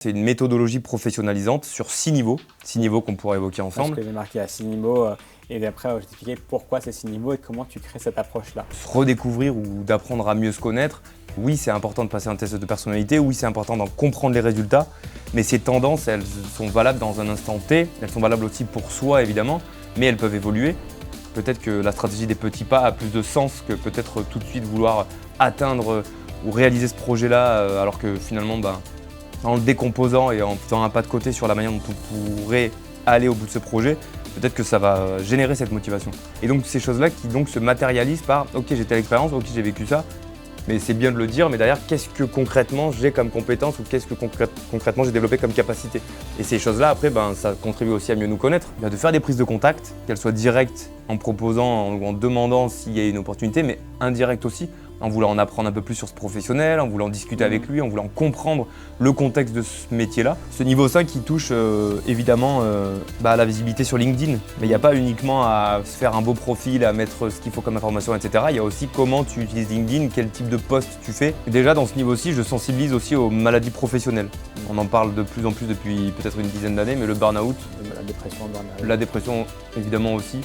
C'est une méthodologie professionnalisante sur 6 niveaux qu'on pourra évoquer ensemble. Parce que j'ai marqué à 6 niveaux et après, je vais t'expliquer pourquoi ces 6 niveaux et comment tu crées cette approche-là. Se redécouvrir ou d'apprendre à mieux se connaître. Oui, c'est important de passer un test de personnalité, oui, c'est important d'en comprendre les résultats, mais ces tendances, elles sont valables dans un instant T, elles sont valables aussi pour soi évidemment, mais elles peuvent évoluer. Peut-être que la stratégie des petits pas a plus de sens que peut-être tout de suite vouloir atteindre ou réaliser ce projet-là, alors que finalement, en le décomposant et en faisant un pas de côté sur la manière dont on pourrait aller au bout de ce projet, peut-être que ça va générer cette motivation. Et donc ces choses-là qui donc se matérialisent par « ok, j'ai telle expérience, ok, j'ai vécu ça », mais c'est bien de le dire, mais derrière, qu'est-ce que concrètement j'ai comme compétence ou qu'est-ce que concrètement j'ai développé comme capacité. Et ces choses-là, après, ça contribue aussi à mieux nous connaître. De faire des prises de contact, qu'elles soient directes en proposant ou en demandant s'il y a une opportunité, mais indirectes aussi, en voulant en apprendre un peu plus sur ce professionnel, en voulant discuter avec lui, en voulant comprendre le contexte de ce métier-là. Ce niveau 5 qui touche évidemment à la visibilité sur LinkedIn. Mais il n'y a pas uniquement à se faire un beau profil, à mettre ce qu'il faut comme information, etc. Il y a aussi comment tu utilises LinkedIn, quel type de post tu fais. Et déjà dans ce niveau-ci, je sensibilise aussi aux maladies professionnelles. On en parle de plus en plus depuis peut-être une dizaine d'années, mais le burn-out, La dépression, la dépression évidemment aussi.